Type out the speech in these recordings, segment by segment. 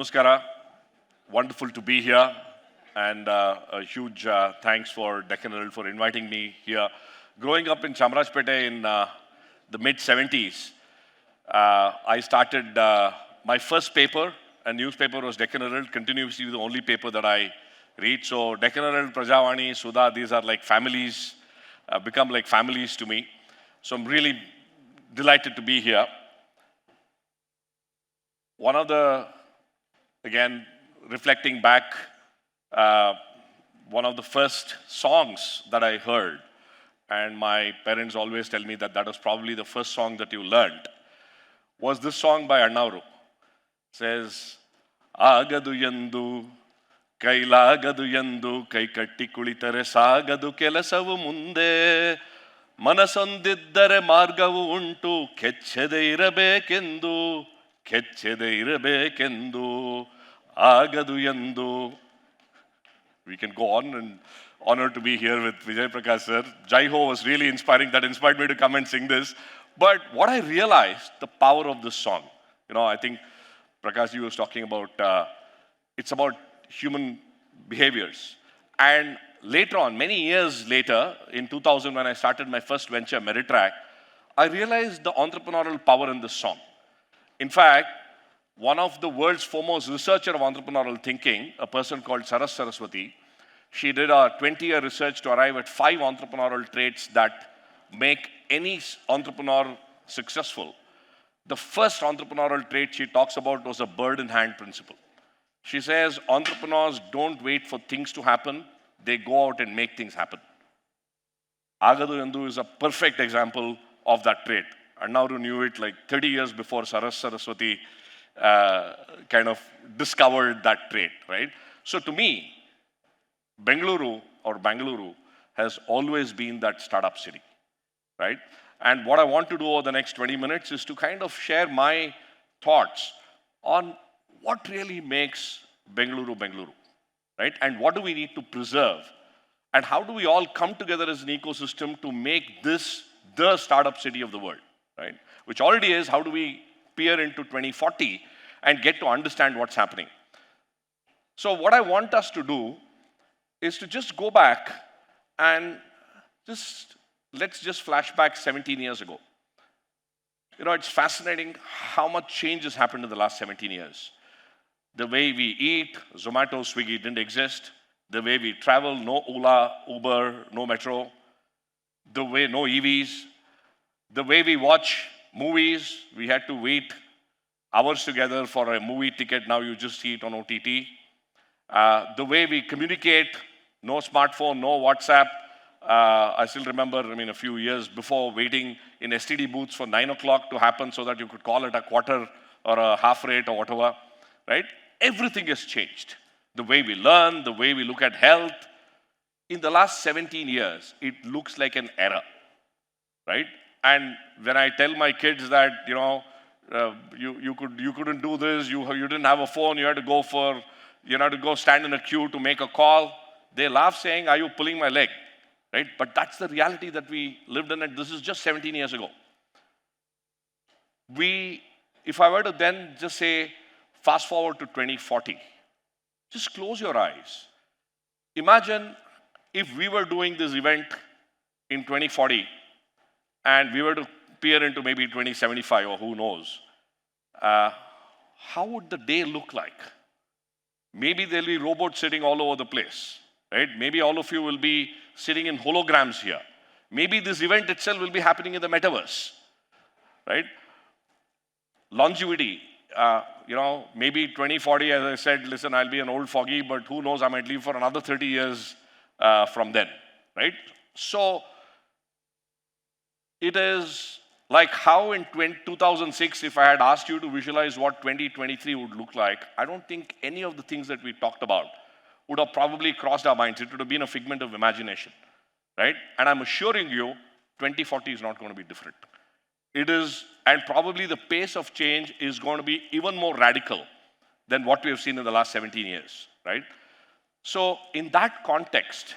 Namaskara. Wonderful to be here. And a huge thanks for Deccan Herald for inviting me here. Growing up in Chamarajpete in the mid-70s, I started my first paper, a newspaper was Deccan Herald, continues to be the only paper that I read. So Deccan Herald, Prajavani, Sudha, these are like families, become like families to me. So I'm really delighted to be here. One of the, again, reflecting back, one of the first songs that I heard, and my parents always tell me that that was probably the first song that you learned, was this song by Annavaru. It says, Agadu yandu, kailagadu yandu, kai katti kulitare sagadu kelasavu munde, manasondiddare margavu untu, kechede irabekendu, kechede irabekendu, agadu yandu. We can go on, and honored to be here with Vijay Prakash sir. Jai Ho was really inspiring. That inspired me to come and sing this. But what I realized, the power of this song, I think Prakash ji was talking about, it's about human behaviors. And later on, many years later, in 2000, when I started my first venture, Meritrack, I realized the entrepreneurial power in this song. In fact, one of the world's foremost researcher of entrepreneurial thinking, a person called Saraswati, she did a 20-year research to arrive at 5 entrepreneurial traits that make any entrepreneur successful. The first entrepreneurial trait she talks about was a bird in hand principle. She says entrepreneurs don't wait for things to happen, they go out and make things happen. Agadu Yandu is a perfect example of that trait. Annavaru knew it like 30 years before Saraswati kind of discovered that trait, right? So to me, Bengaluru has always been that startup city, right? And what I want to do over the next 20 minutes is to kind of share my thoughts on what really makes Bengaluru, right? And what do we need to preserve? And how do we all come together as an ecosystem to make this the startup city of the world, right? Which already is, how do we peer into 2040 and get to understand what's happening? So what I want us to do is to just go back and let's just flash back 17 years ago. It's fascinating how much change has happened in the last 17 years. The way we eat, Zomato, Swiggy didn't exist. The way we travel, no Ola, Uber, no Metro. The way, no EVs. The way we watch movies, we had to wait hours together for a movie ticket. Now you just see it on OTT. The way we communicate, no smartphone, no WhatsApp. I still remember, a few years before, waiting in STD booths for 9 o'clock to happen so that you could call it a quarter or a half rate or whatever, right? Everything has changed. The way we learn, the way we look at health. In the last 17 years, it looks like an era, right? And when I tell my kids that, you couldn't do this, you didn't have a phone, you had to go stand in a queue to make a call, they laugh saying, are you pulling my leg, right? But that's the reality that we lived in, and this is just 17 years ago. If I were to then just say, fast forward to 2040, just close your eyes. Imagine if we were doing this event in 2040, and we were to peer into maybe 2075 or who knows, how would the day look like? Maybe there'll be robots sitting all over the place, right? Maybe all of you will be sitting in holograms here. Maybe this event itself will be happening in the metaverse, right? Longevity, maybe 2040, as I said, listen, I'll be an old fogey, but who knows, I might live for another 30 years from then, right? So it is like how in 2006, if I had asked you to visualize what 2023 would look like, I don't think any of the things that we talked about would have probably crossed our minds. It would have been a figment of imagination, right? And I'm assuring you, 2040 is not going to be different. It is, and probably the pace of change is going to be even more radical than what we have seen in the last 17 years, right? So in that context,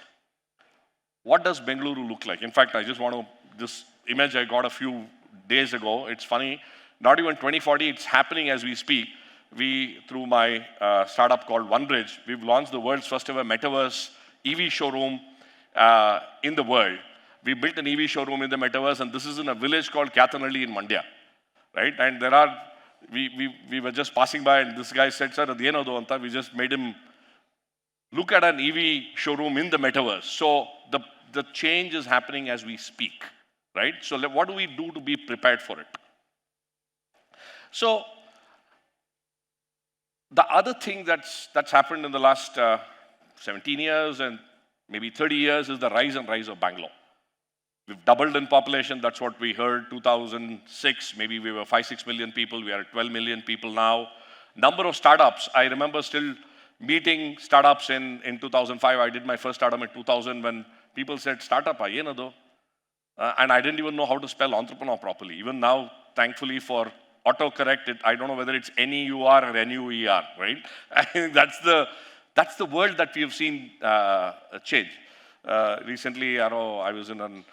what does Bengaluru look like? In fact, I just want to, this image I got a few days ago, it's funny, not even 2040, it's happening as we speak. through my startup called OneBridge, we've launched the world's first ever metaverse EV showroom in the world. We built an EV showroom in the metaverse, and this is in a village called Kathanalli in Mandya, right? And we were just passing by, and this guy said, "Sir, we just made him look at an EV showroom in the metaverse." So the change is happening as we speak, right? So what do we do to be prepared for it? So the other thing that's happened in the last 17 years and maybe 30 years is the rise of Bangalore. We've doubled in population. That's what we heard. 2006, maybe we were 5-6 million people. We are at 12 million people now. Number of startups. I remember still meeting startups in 2005. I did my first startup in 2000 when people said, "Startup, yenado." And I didn't even know how to spell entrepreneur properly. Even now, thankfully for autocorrect, I don't know whether it's NEUR or NUER, right? I think that's the world that we have seen change. Recently, I was in an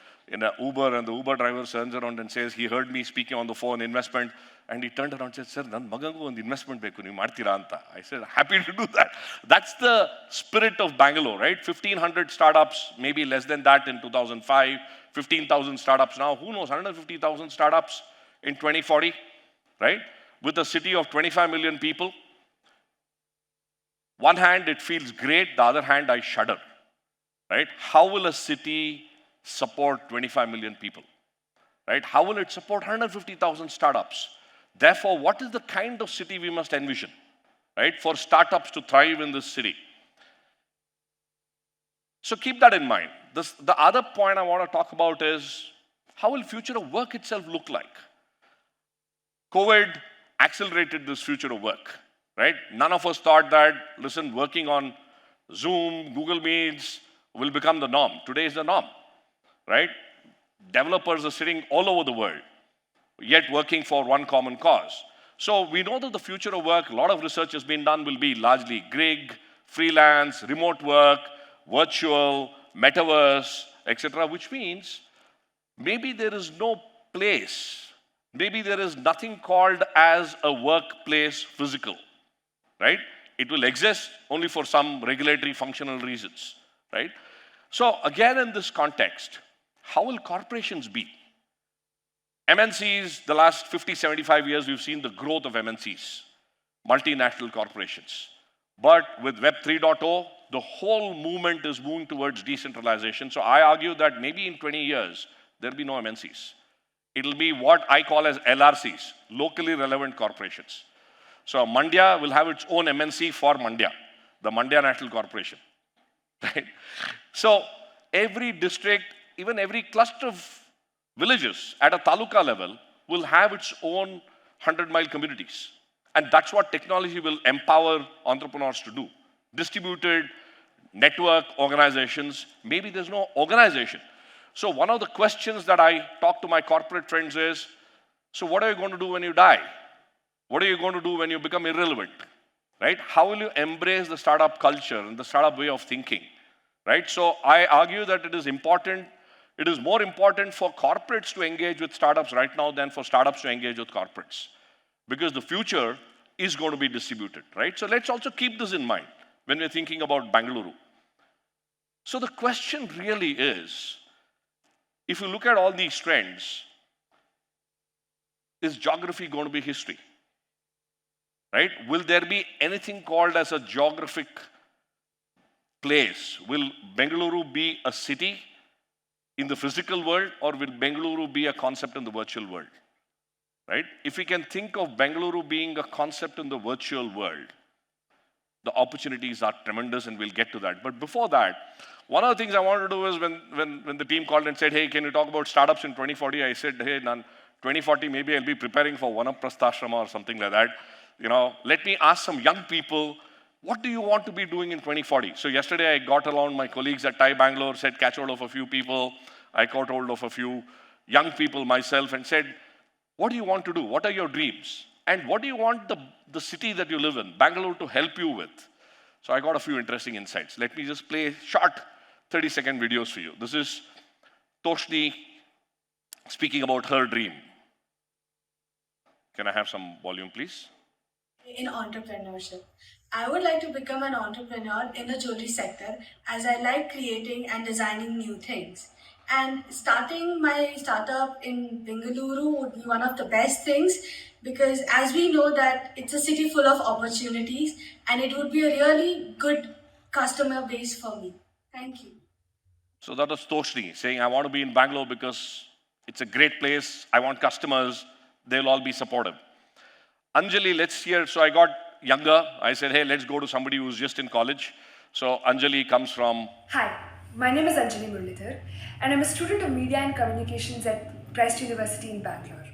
Uber, and the Uber driver turns around and says, he heard me speaking on the phone, investment, and he turned around and said, "Sir, nan magangu ಒಂದು investment beku, ನೀವು ಮಾಡ್ತೀರಾ ಅಂತ." I said, "Happy to do that." That's the spirit of Bangalore, right? 1,500 startups, maybe less than that in 2005, 15,000 startups now. Who knows, 150,000 startups in 2040, right? With a city of 25 million people. One hand, it feels great. The other hand, I shudder, right? How will a city support 25 million people, right? How will it support 150,000 startups? Therefore, what is the kind of city we must envision, right, for startups to thrive in this city? So keep that in mind. The other point I want to talk about is, how will future of work itself look like? COVID accelerated this future of work, right? None of us thought that, listen, working on Zoom, Google Meets will become the norm. Today is the norm, right? Developers are sitting all over the world, yet working for one common cause. So we know that the future of work, a lot of research has been done, will be largely gig, freelance, remote work, virtual, metaverse, etc., which means maybe there is no place, maybe there is nothing called as a workplace physical, right? It will exist only for some regulatory functional reasons, right? So again, in this context, how will corporations be? MNCs, the last 50, 75 years, we've seen the growth of MNCs, multinational corporations. But with Web 3.0, the whole movement is moving towards decentralization. So I argue that maybe in 20 years, there'll be no MNCs. It'll be what I call as LRCs, locally relevant corporations. So Mandya will have its own MNC for Mandya, the Mandya National Corporation, right? So every district, even every cluster of villages at a taluka level will have its own 100-mile communities. And that's what technology will empower entrepreneurs to do. Distributed network organizations, maybe there's no organization. So one of the questions that I talk to my corporate friends is, so what are you going to do when you die? What are you going to do when you become irrelevant, right? How will you embrace the startup culture and the startup way of thinking, right? So I argue that it is important. It is more important for corporates to engage with startups right now than for startups to engage with corporates, because the future is going to be distributed, right? So let's also keep this in mind when we're thinking about Bengaluru. So the question really is, if you look at all these trends, is geography going to be history, right? Will there be anything called as a geographic place? Will Bengaluru be a city in the physical world, or will Bengaluru be a concept in the virtual world, right? If we can think of Bengaluru being a concept in the virtual world, the opportunities are tremendous, and we'll get to that. But before that, one of the things I wanted to do is when the team called and said, "Hey, can you talk about startups in 2040?" I said, "Hey, 2040, maybe I'll be preparing for Vanaprastha or something like that. You know, let me ask some young people, what do you want to be doing in 2040? So yesterday I got around my colleagues at TiE Bangalore, said catch hold of a few people. I caught hold of a few young people myself and said, what do you want to do? What are your dreams? And what do you want the city that you live in, Bangalore, to help you with? So I got a few interesting insights. Let me just play short 30-second videos for you. This is Trustee speaking about her dream. Can I have some volume, please? in entrepreneurship. I would like to become an entrepreneur in the jewelry sector as I like creating and designing new things. And starting my startup in Bengaluru would be one of the best things because as we know that it's a city full of opportunities and it would be a really good customer base for me. Thank you. So that was Toshni saying, I want to be in Bangalore because it's a great place. I want customers. They'll all be supportive. Anjali, let's hear. So I got younger. I said, hey, let's go to somebody who's just in college. So Anjali comes from. Hi, my name is Anjali Muralidhar, and I'm a student of Media and Communications at Christ University in Bangalore.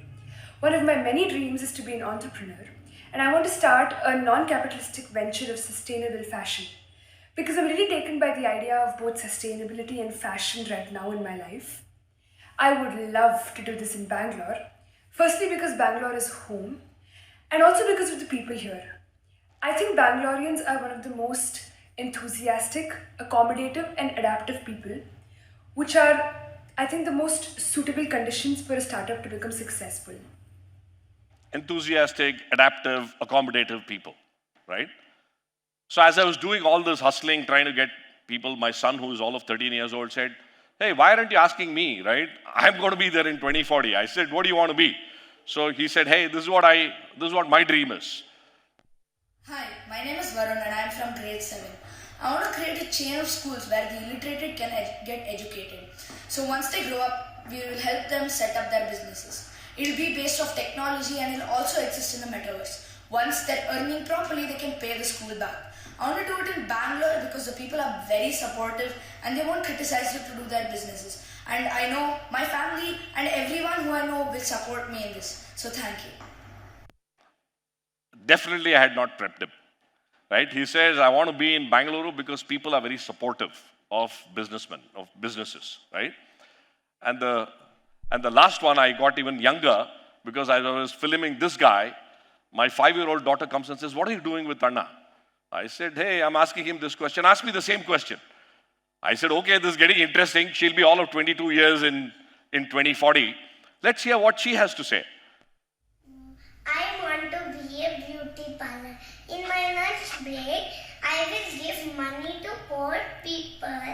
One of my many dreams is to be an entrepreneur, and I want to start a non-capitalistic venture of sustainable fashion because I'm really taken by the idea of both sustainability and fashion right now in my life. I would love to do this in Bangalore, firstly because Bangalore is home, and also because of the people here. I think Bangaloreans are one of the most enthusiastic, accommodative, and adaptive people, which are, I think, the most suitable conditions for a startup to become successful. Enthusiastic, adaptive, accommodative people, right? So as I was doing all this hustling, trying to get people, my son, who is all of 13 years old, said, hey, why aren't you asking me, right? I'm going to be there in 2040. I said, what do you want to be? So he said, hey, this is what my dream is. Hi, my name is Varun and I am from grade 7. I want to create a chain of schools where the illiterate can get educated. So once they grow up, we will help them set up their businesses. It will be based off technology and it will also exist in the metaverse. Once they're earning properly, they can pay the school back. I want to do it in Bangalore because the people are very supportive and they won't criticize you to do their businesses. And I know my family and everyone who I know will support me in this. So thank you. Definitely I had not prepped him, right? He says, I want to be in Bengaluru because people are very supportive of businessmen, of businesses, right? And the last one, I got even younger because I was filming this guy. My 5-year-old daughter comes and says, what are you doing with Anna? I said, hey, I'm asking him this question. Ask me the same question. I said, okay, this is getting interesting. She'll be all of 22 years in 2040. Let's hear what she has to say. I want to be a beauty parlor. In my lunch break, I will give money to poor people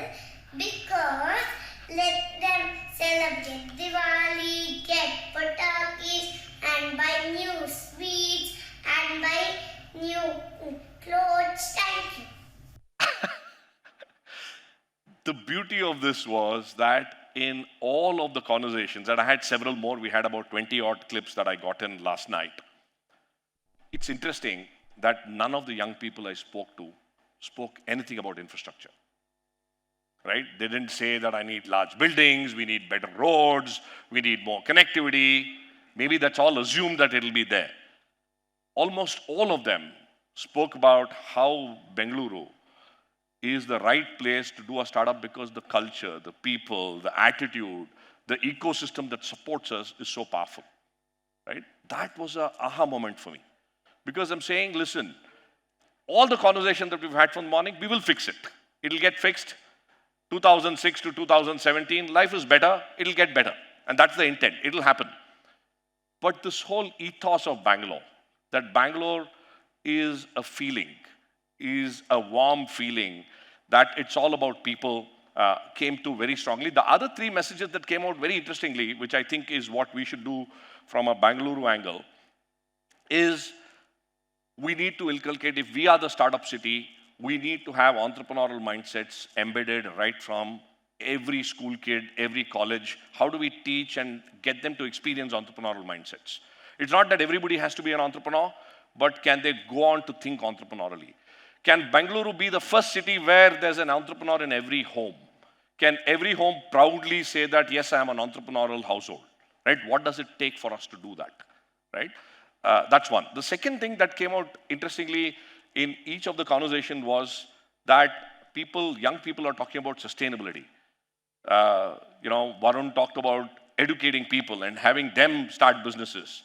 because let them celebrate Diwali, get patakis, and buy new sweets and buy new clothes. Thank you. The beauty of this was that in all of the conversations, and I had several more, we had about 20 odd clips that I got in last night. It's interesting that none of the young people I spoke to spoke anything about infrastructure, right? They didn't say that I need large buildings, we need better roads, we need more connectivity. Maybe that's all assumed that it'll be there. Almost all of them spoke about how Bengaluru is the right place to do a startup because the culture, the people, the attitude, the ecosystem that supports us is so powerful, right? That was an aha moment for me. Because I'm saying, listen, all the conversation that we've had from the morning, we will fix it. It'll get fixed. 2006 to 2017, life is better, it'll get better. And that's the intent, it'll happen. But this whole ethos of Bangalore, that Bangalore is a feeling, is a warm feeling, that it's all about people, came to very strongly. The other three messages that came out very interestingly, which I think is what we should do from a Bengaluru angle, is we need to inculcate, if we are the startup city, we need to have entrepreneurial mindsets embedded right from every school kid, every college. How do we teach and get them to experience entrepreneurial mindsets? It's not that everybody has to be an entrepreneur, but can they go on to think entrepreneurially? Can Bengaluru be the first city where there's an entrepreneur in every home? Can every home proudly say that, yes, I am an entrepreneurial household, right? What does it take for us to do that, right? That's one. The second thing that came out interestingly in each of the conversation was that young people are talking about sustainability. Varun talked about educating people and having them start businesses.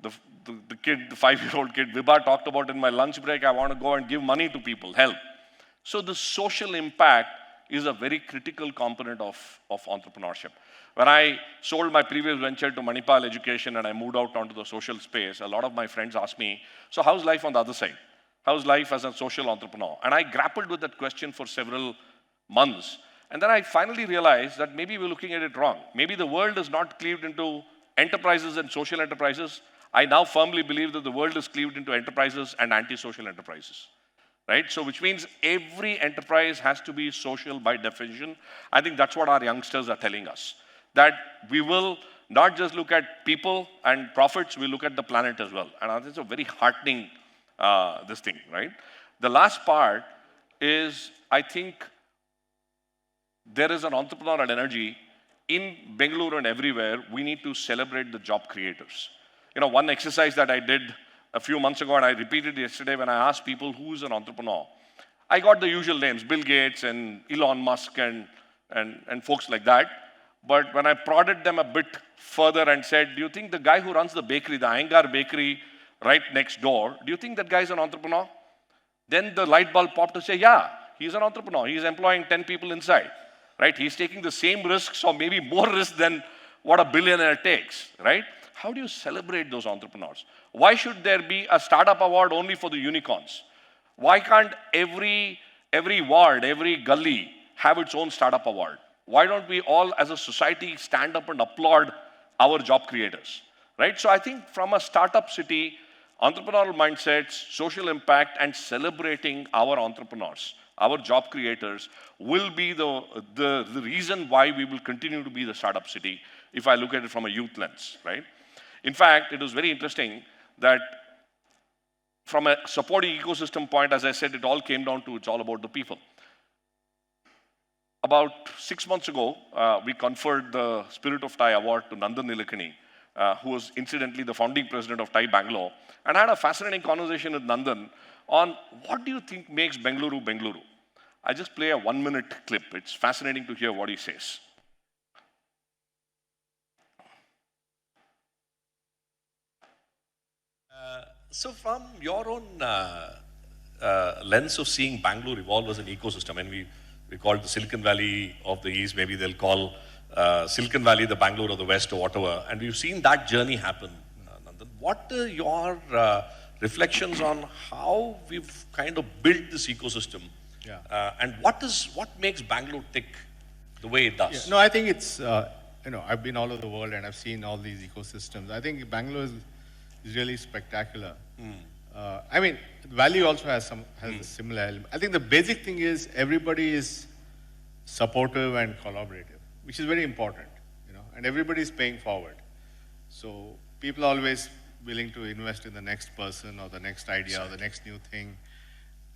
The 5-year-old kid, Vibha, talked about in my lunch break, I want to go and give money to people, help. So the social impact is a very critical component of entrepreneurship. When I sold my previous venture to Manipal Education and I moved out onto the social space, a lot of my friends asked me, so how's life on the other side? How's life as a social entrepreneur? And I grappled with that question for several months. And then I finally realized that maybe we're looking at it wrong. Maybe the world is not cleaved into enterprises and social enterprises. I now firmly believe that the world is cleaved into enterprises and anti-social enterprises. Right? So which means every enterprise has to be social by definition. I think that's what our youngsters are telling us. That we will not just look at people and profits, we look at the planet as well. And I think it's a very heartening this thing, right? The last part is, I think, there is an entrepreneurial energy in Bengaluru and everywhere. We need to celebrate the job creators. You know, one exercise that I did a few months ago, and I repeated yesterday when I asked people who's an entrepreneur, I got the usual names, Bill Gates and Elon Musk and folks like that. But when I prodded them a bit further and said, do you think the guy who runs the bakery, the Iyengar bakery right next door, do you think that guy is an entrepreneur? Then the light bulb popped to say, yeah, he's an entrepreneur. He's employing 10 people inside, right? He's taking the same risks or maybe more risks than what a billionaire takes, right? How do you celebrate those entrepreneurs? Why should there be a startup award only for the unicorns? Why can't every ward, every gully have its own startup award? Why don't we all as a society stand up and applaud our job creators, right? So I think from a startup city, entrepreneurial mindsets, social impact, and celebrating our entrepreneurs, our job creators will be the reason why we will continue to be the startup city if I look at it from a youth lens, right? In fact, it was very interesting that from a supporting ecosystem point, as I said, it all came down to it's all about the people. About 6 months ago, we conferred the Spirit of TiE Award to Nandan Nilekani, who was incidentally the founding president of TiE Bangalore, and I had a fascinating conversation with Nandan on what do you think makes Bengaluru Bengaluru? I just play a 1-minute clip. It's fascinating to hear what he says. So from your own lens of seeing Bangalore evolve as an ecosystem, and we call it the Silicon Valley of the East, maybe they'll call Silicon Valley the Bangalore of the West or whatever, and we've seen that journey happen. Nandan, what are your reflections on how we've kind of built this ecosystem? Yeah. And what makes Bangalore tick the way it does? Yeah. No, I think it's, I've been all over the world and I've seen all these ecosystems. I think Bangalore is really spectacular. I mean, the Valley also has a similar element. I think the basic thing is everybody is supportive and collaborative, which is very important, and everybody is paying forward. So people are always willing to invest in the next person or the next idea or the next new thing.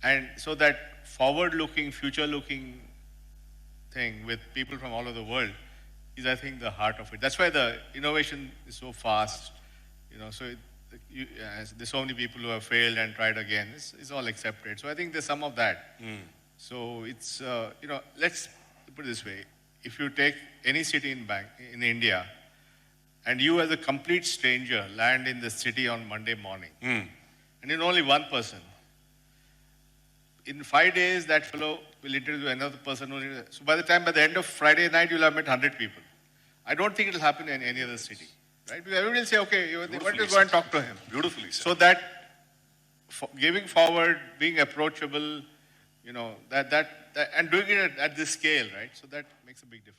And so that forward-looking, future-looking thing with people from all over the world is, I think, the heart of it. That's why the innovation is so fast, there's so many people who have failed and tried again. It's all accepted. So I think there's some of that. So it's, let's put it this way. If you take any city in India, and you as a complete stranger land in the city on Monday morning, and you're only one person, in 5 days, that fellow will introduce another person. So by the end of Friday night, you'll have met 100 people. I don't think it'll happen in any other city. Right? Because everybody will say, okay, why don't you go and talk to him? Beautifully said. So that giving forward, being approachable, and doing it at this scale, right? So that makes a big difference.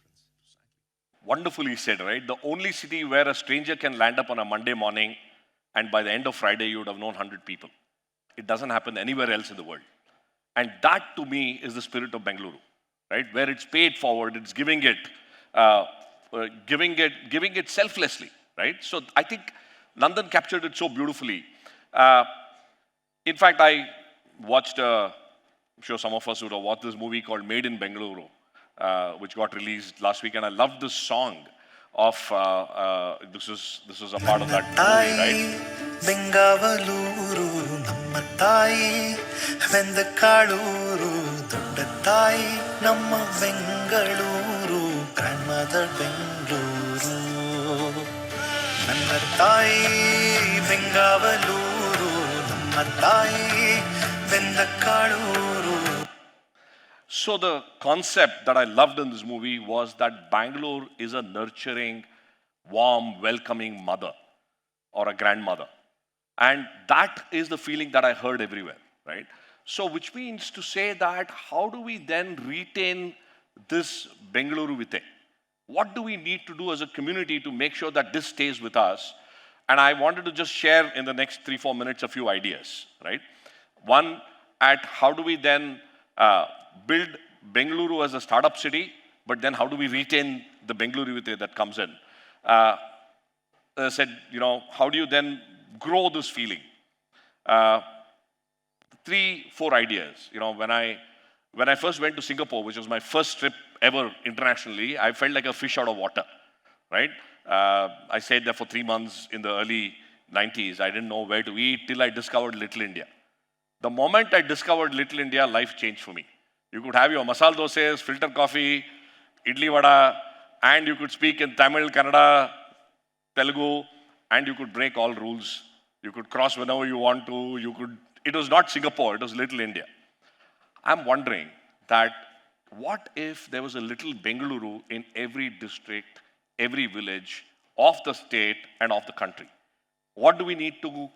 Wonderfully said, right? The only city where a stranger can land up on a Monday morning and by the end of Friday, you would have known 100 people. It doesn't happen anywhere else in the world. And that, to me, is the spirit of Bengaluru, right? Where it's paid forward, it's giving it selflessly, right? So I think Nandan captured it so beautifully. In fact, I watched, I'm sure some of us would have watched this movie called Made in Bengaluru, which got released last week, and I loved this song of, this is a part of that movie, right? Bengaluru, namma TiE, venda kaluru, dodda TiE, namma Bengaluru, grandmother Bengaluru. Nanna TiE, Bengaluru, namma TiE, venda kaluru. So the concept that I loved in this movie was that Bangalore is a nurturing, warm, welcoming mother or a grandmother. And that is the feeling that I heard everywhere, right? So which means to say that how do we then retain this Bengaluru Vite? What do we need to do as a community to make sure that this stays with us? And I wanted to just share in the next 3-4 minutes a few ideas, right? One, at how do we then build Bengaluru as a startup city, but then how do we retain the Bengaluru Vite that comes in? As I said, how do you then grow this feeling? 3-4 ideas. When I first went to Singapore, which was my first trip ever internationally, I felt like a fish out of water, right? I stayed there for 3 months in the early 90s. I didn't know where to eat till I discovered Little India. The moment I discovered Little India, life changed for me. You could have your masala dosas, filter coffee, idli vada, and you could speak in Tamil, Kannada, Telugu, and you could break all rules. You could cross whenever you want to. It was not Singapore, it was Little India. I'm wondering that what if there was a little Bengaluru in every district, every village of the state and of the country? What do we need to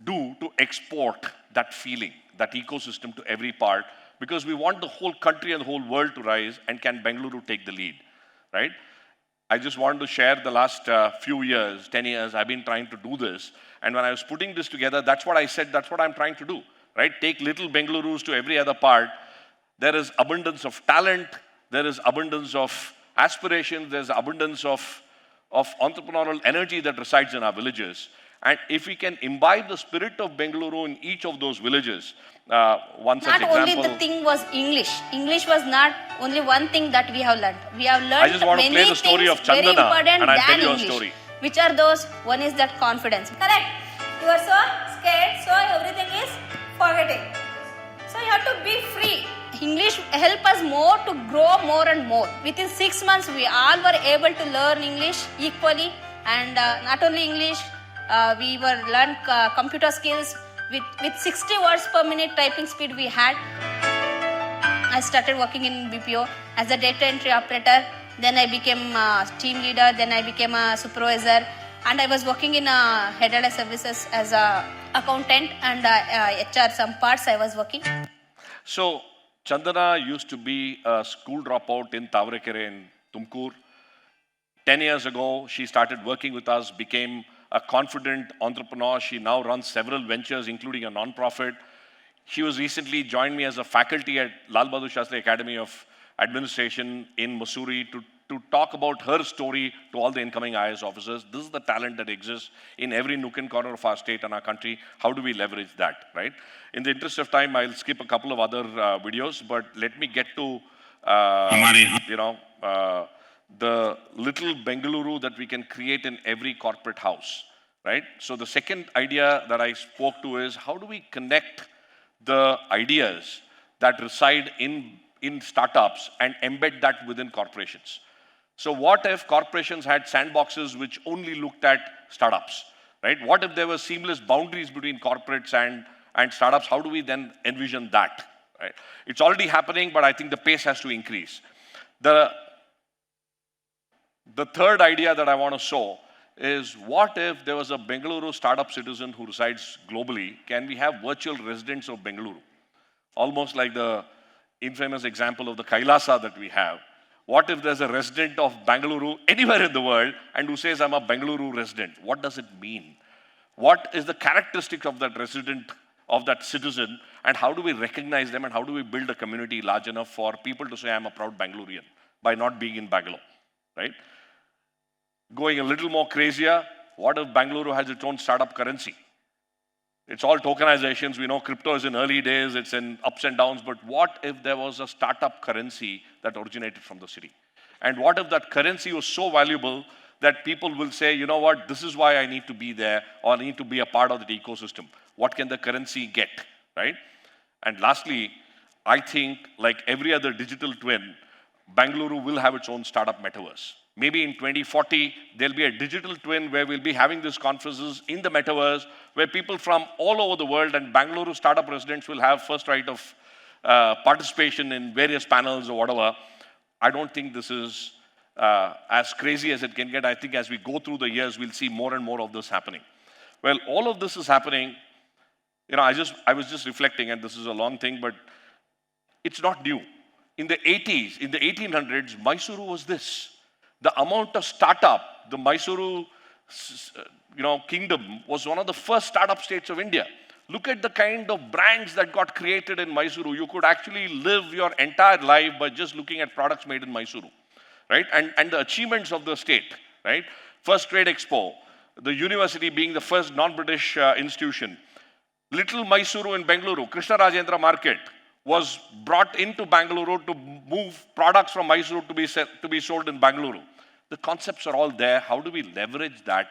do to export that feeling, that ecosystem to every part? Because we want the whole country and the whole world to rise, and can Bengaluru take the lead, right? I just wanted to share the last few years, 10 years, I've been trying to do this. And when I was putting this together, that's what I said, that's what I'm trying to do, right? Take little Bengalurus to every other part. There is abundance of talent, there is abundance of aspirations, there's abundance of entrepreneurial energy that resides in our villages. And if we can imbibe the spirit of Bengaluru in each of those villages, one such example... Not only the thing was English. English was not only one thing that we have learned. We have learned I just want to play the story of Chandana, and I'll tell you a story. Which are those? One is that confidence. Correct. You are so scared, so everything is forgetting. So you have to be free. English help us more to grow more and more. Within 6 months, we all were able to learn English equally, and not only English, we were learned computer skills with 60 words per minute typing speed we had. I started working in BPO as a data entry operator. Then I became a team leader. Then I became a supervisor, and I was working in head and services as a accountant and HR. Some parts I was working. So Chandana used to be a school dropout in Tavarekere in Tumkur. 10 years ago, she started working with us, became a confident entrepreneur. She now runs several ventures, including a non-profit. She was recently joined me as a faculty at Lal Bahadur Shastri Academy of Administration in Mussoorie to talk about her story to all the incoming IAS officers. This is the talent that exists in every nook and corner of our state and our country. How do we leverage that, right? In the interest of time, I'll skip a couple of other videos, but let me get to, the little Bengaluru that we can create in every corporate house, right? So the second idea that I spoke to is how do we connect the ideas that reside in startups and embed that within corporations? So what if corporations had sandboxes which only looked at startups, right? What if there were seamless boundaries between corporates and startups? How do we then envision that, right? It's already happening, but I think the pace has to increase. The third idea that I want to show is what if there was a Bengaluru startup citizen who resides globally? Can we have virtual residents of Bengaluru? Almost like the infamous example of the Kailasa that we have. What if there's a resident of Bengaluru anywhere in the world and who says, I'm a Bengaluru resident? What does it mean? What is the characteristics of that resident, of that citizen, and how do we recognize them, and how do we build a community large enough for people to say, I'm a proud Bengalurian by not being in Bangalore, right? Going a little more crazier, what if Bengaluru has its own startup currency? It's all tokenizations. We know crypto is in early days, it's in ups and downs, but what if there was a startup currency that originated from the city? And what if that currency was so valuable that people will say, you know what, this is why I need to be there, or I need to be a part of the ecosystem. What can the currency get, right? And lastly, I think like every other digital twin, Bengaluru will have its own startup metaverse. Maybe in 2040, there'll be a digital twin where we'll be having these conferences in the metaverse where people from all over the world and Bengaluru startup residents will have first right of participation in various panels or whatever. I don't think this is as crazy as it can get. I think as we go through the years, we'll see more and more of this happening. Well, all of this is happening. I was just reflecting, and this is a long thing, but it's not new. In the 80s, in the 1800s, Mysuru was this. The amount of startup, the Mysuru, kingdom was one of the first startup states of India. Look at the kind of brands that got created in Mysuru. You could actually live your entire life by just looking at products made in Mysuru, right? And the achievements of the state, right? First Trade Expo, the university being the first non-British institution. Little Mysuru in Bengaluru, Krishna Rajendra Market, was brought into Bengaluru to move products from Mysuru to be sold in Bengaluru. The concepts are all there. How do we leverage that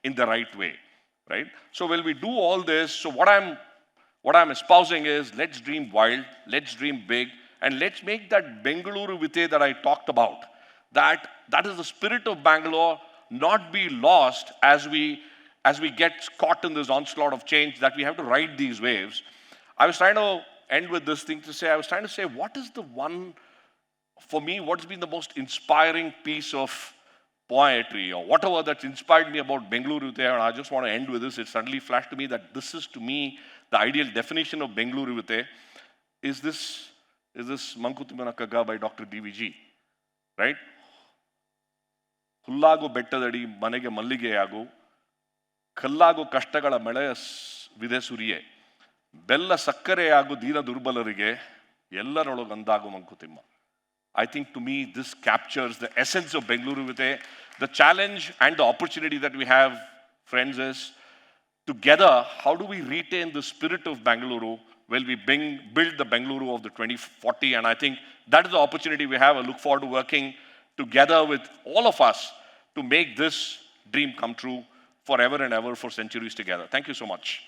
in the right way, right? So when we do all this, so what I'm espousing is let's dream wild, let's dream big, and let's make that Bengaluru Vite that I talked about, that is the spirit of Bangalore, not be lost as we get caught in this onslaught of change, that we have to ride these waves. I was trying to end with this thing to say, what is the one, for me, what's been the most inspiring piece of poetry or whatever that's inspired me about Bengaluru there, and I just want to end with this. It suddenly flashed to me that this is, to me, the ideal definition of Bengaluru Vite is this Mankutimana Kagga by Dr. DVG, right? Hullagu bettadadi manege malligeyagu, ಕಲ್ಲಾಗು ಕಷ್ಟಗಳ ಮಳೆಯ ವಿದೆ ಸುರಿಯೆ, ಬೆಲ್ಲ ಸಕ್ಕರೆಯಾಗು ದೀನ ದುರ್ಬಲರಿಗೆ, ಎಲ್ಲರೊಳಗೊಂದಾಗು Mankutimma. I think to me this captures the essence of Bengaluru Vite. The challenge and the opportunity that we have, friends, is together, how do we retain the spirit of Bengaluru while we build the Bengaluru of the 2040? And I think that is the opportunity we have. I look forward to working together with all of us to make this dream come true forever and ever, for centuries together. Thank you so much.